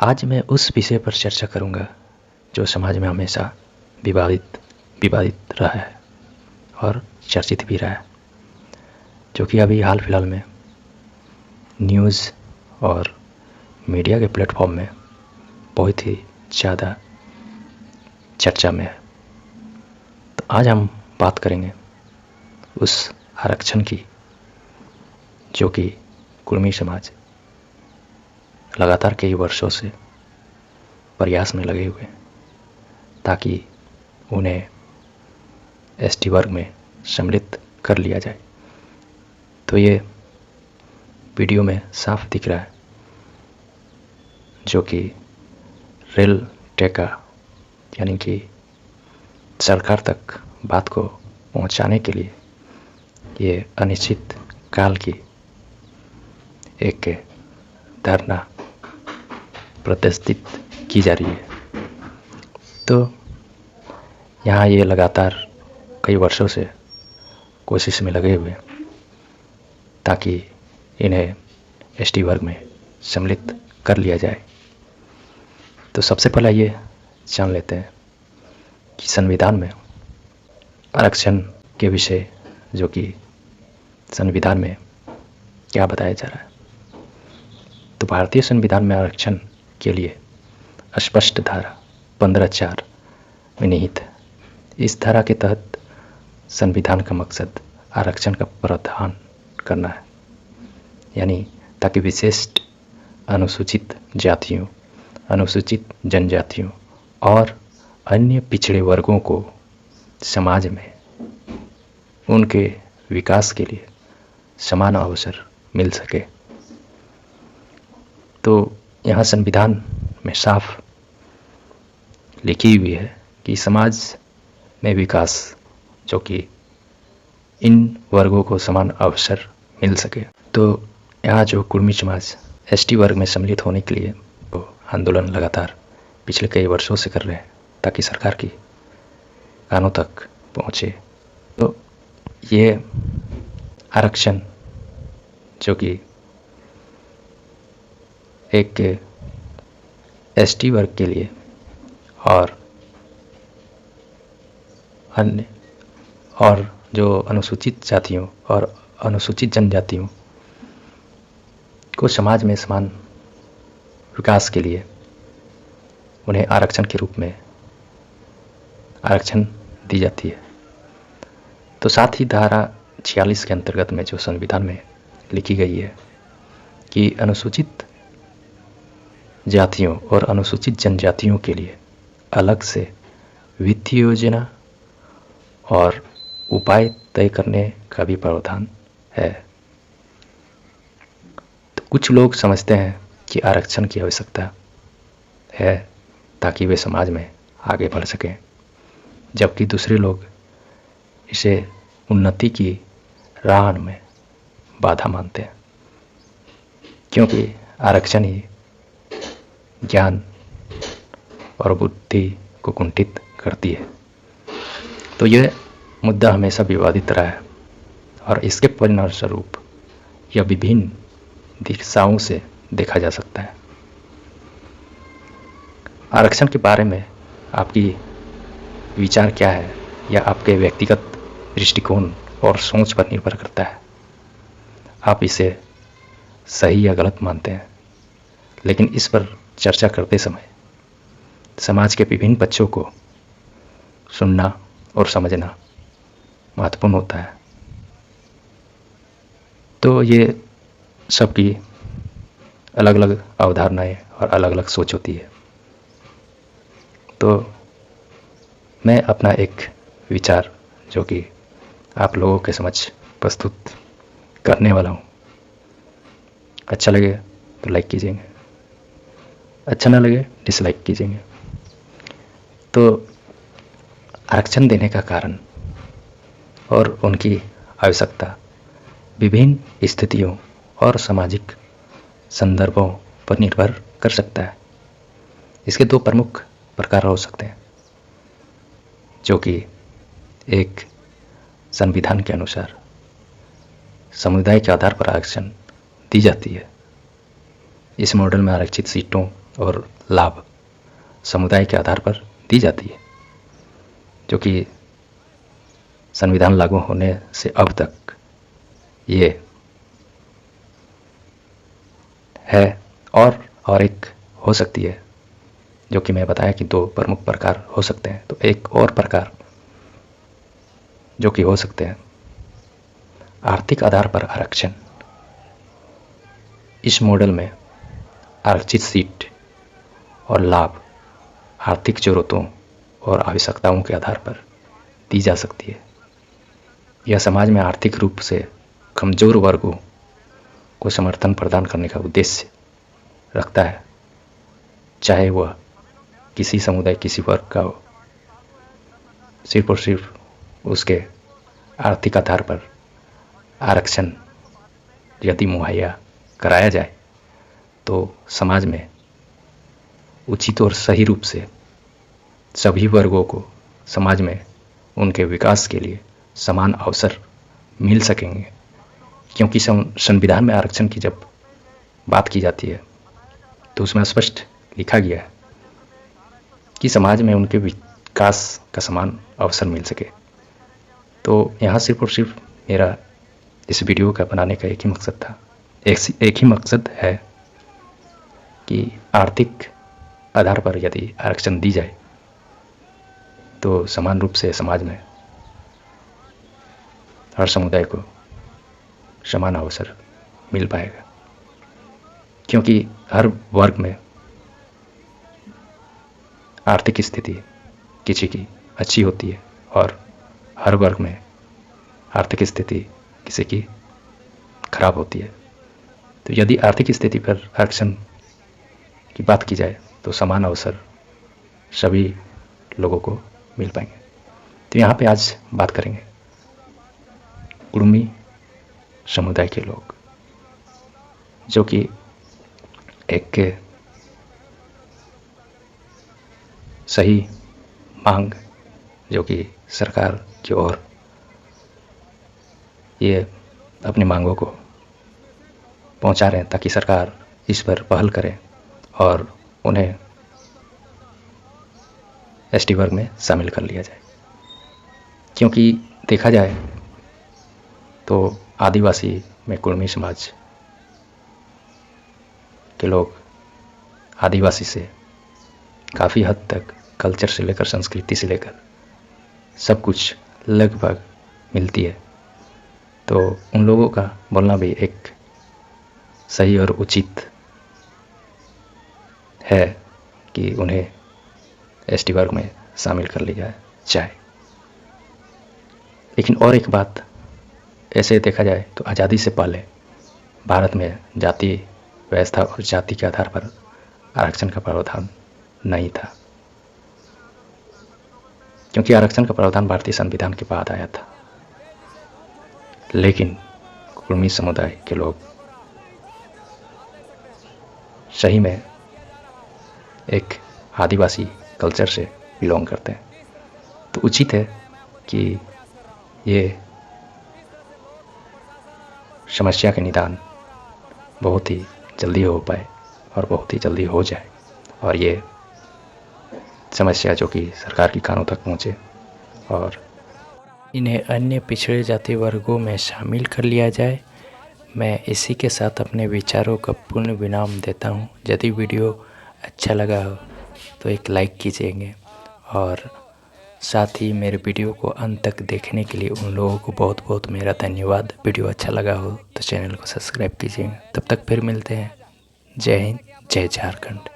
आज मैं उस विषय पर चर्चा करूंगा जो समाज में हमेशा विवादित विवादित रहा है और चर्चित भी रहा है, जो कि अभी हाल फिलहाल में न्यूज़ और मीडिया के प्लेटफॉर्म में बहुत ही ज़्यादा चर्चा में है। तो आज हम बात करेंगे उस आरक्षण की जो कि कुर्मी समाज लगातार कई वर्षों से प्रयास में लगे हुए ताकि उन्हें एसटी वर्ग में सम्मिलित कर लिया जाए। तो ये वीडियो में साफ दिख रहा है जो कि रेल टेका यानी कि सरकार तक बात को पहुंचाने के लिए ये अनिश्चित काल की एक धरना प्रदर्शित की जा रही है। तो यहाँ ये लगातार कई वर्षों से कोशिश में लगे हुए ताकि इन्हें एसटी वर्ग में सम्मिलित कर लिया जाए। तो सबसे पहला ये जान लेते हैं कि संविधान में आरक्षण के विषय जो कि संविधान में क्या बताया जा रहा है। तो भारतीय संविधान में आरक्षण के लिए स्पष्ट धारा 15(4) में निहित है। इस धारा के तहत संविधान का मकसद आरक्षण का प्रावधान करना है, यानी ताकि विशिष्ट अनुसूचित जातियों, अनुसूचित जनजातियों और अन्य पिछड़े वर्गों को समाज में उनके विकास के लिए समान अवसर मिल सके। तो यहाँ संविधान में साफ लिखी हुई है कि समाज में विकास जो कि इन वर्गों को समान अवसर मिल सके। तो यहाँ जो कुर्मी समाज एसटी वर्ग में सम्मिलित होने के लिए तो आंदोलन लगातार पिछले कई वर्षों से कर रहे हैं ताकि सरकार की कानों तक पहुँचे। तो ये आरक्षण जो कि एक एसटी वर्ग के लिए और अन्य और जो अनुसूचित जातियों और अनुसूचित जनजातियों को समाज में समान विकास के लिए उन्हें आरक्षण के रूप में आरक्षण दी जाती है। तो साथ ही धारा 46 के अंतर्गत में जो संविधान में लिखी गई है कि अनुसूचित जातियों और अनुसूचित जनजातियों के लिए अलग से वित्तीय योजना और उपाय तय करने का भी प्रावधान है। तो कुछ लोग समझते हैं कि आरक्षण की आवश्यकता है ताकि वे समाज में आगे बढ़ सकें, जबकि दूसरे लोग इसे उन्नति की राह में बाधा मानते हैं, क्योंकि आरक्षण ही ज्ञान और बुद्धि को कुंठित करती है। तो यह मुद्दा हमेशा विवादित रहा है और इसके परिणाम स्वरूप यह विभिन्न दिशाओं से देखा जा सकता है। आरक्षण के बारे में आपकी विचार क्या है या आपके व्यक्तिगत दृष्टिकोण और सोच पर निर्भर करता है। आप इसे सही या गलत मानते हैं, लेकिन इस पर चर्चा करते समय समाज के विभिन्न पक्षों को सुनना और समझना महत्वपूर्ण होता है। तो ये सबकी अलग अलग अवधारणाएं और अलग अलग सोच होती है। तो मैं अपना एक विचार जो कि आप लोगों के समक्ष प्रस्तुत करने वाला हूँ। अच्छा लगे तो लाइक कीजिएगा, अच्छा ना लगे डिसलाइक कीजिएगा। तो आरक्षण देने का कारण और उनकी आवश्यकता विभिन्न स्थितियों और सामाजिक संदर्भों पर निर्भर कर सकता है। इसके दो प्रमुख प्रकार हो सकते हैं, जो कि एक संविधान के अनुसार समुदाय के आधार पर आरक्षण दी जाती है। इस मॉडल में आरक्षित सीटों और लाभ समुदाय के आधार पर दी जाती है, जो कि संविधान लागू होने से अब तक ये है। और एक हो सकती है, जो कि मैं बताया कि 2 प्रमुख प्रकार हो सकते हैं। तो एक और प्रकार जो कि हो सकते हैं आर्थिक आधार पर आरक्षण। इस मॉडल में आरक्षित सीट और लाभ आर्थिक जरूरतों और आवश्यकताओं के आधार पर दी जा सकती है। यह समाज में आर्थिक रूप से कमजोर वर्गों को समर्थन प्रदान करने का उद्देश्य रखता है, चाहे वह किसी समुदाय किसी वर्ग का हो। सिर्फ और सिर्फ उसके आर्थिक आधार पर आरक्षण यदि मुहैया कराया जाए तो समाज में उचित और सही रूप से सभी वर्गों को समाज में उनके विकास के लिए समान अवसर मिल सकेंगे। क्योंकि संविधान में आरक्षण की जब बात की जाती है तो उसमें स्पष्ट लिखा गया है कि समाज में उनके विकास का समान अवसर मिल सके। तो यहाँ सिर्फ और सिर्फ मेरा इस वीडियो का बनाने का एक ही मकसद था, एक ही मकसद है कि आर्थिक आधार पर यदि आरक्षण दी जाए तो समान रूप से समाज में हर समुदाय को समान अवसर मिल पाएगा। क्योंकि हर वर्ग में आर्थिक स्थिति किसी की अच्छी होती है और हर वर्ग में आर्थिक स्थिति किसी की खराब होती है। तो यदि आर्थिक स्थिति पर आरक्षण की बात की जाए तो समान अवसर सभी लोगों को मिल पाएंगे। तो यहाँ पे आज बात करेंगे कुड़मी समुदाय के लोग, जो कि एक सही मांग जो कि सरकार की ओर ये अपनी मांगों को पहुंचा रहे हैं ताकि सरकार इस पर पहल करे और उन्हें एसटी वर्ग में शामिल कर लिया जाए। क्योंकि देखा जाए तो आदिवासी में कुड़मी समाज के लोग आदिवासी से काफ़ी हद तक कल्चर से लेकर संस्कृति से लेकर सब कुछ लगभग मिलती है। तो उन लोगों का बोलना भी एक सही और उचित है कि उन्हें एसटी वर्ग में शामिल कर लिया जाए। लेकिन और एक बात, ऐसे देखा जाए तो आज़ादी से पहले भारत में जाति व्यवस्था और जाति के आधार पर आरक्षण का प्रावधान नहीं था, क्योंकि आरक्षण का प्रावधान भारतीय संविधान के बाद आया था। लेकिन कुड़मी समुदाय के लोग सही में एक आदिवासी कल्चर से बिलोंग करते हैं। तो उचित है कि ये समस्या के निदान बहुत ही जल्दी हो पाए और बहुत ही जल्दी हो जाए और ये समस्या जो कि सरकार की कानों तक पहुँचे और इन्हें अन्य पिछड़े जाति वर्गों में शामिल कर लिया जाए। मैं इसी के साथ अपने विचारों का पूर्ण विराम देता हूँ। यदि वीडियो अच्छा लगा हो तो एक लाइक कीजिएगा और साथ ही मेरे वीडियो को अंत तक देखने के लिए उन लोगों को बहुत बहुत मेरा धन्यवाद। वीडियो अच्छा लगा हो तो चैनल को सब्सक्राइब कीजिएगा। तब तक फिर मिलते हैं। जय हिंद, जय झारखंड।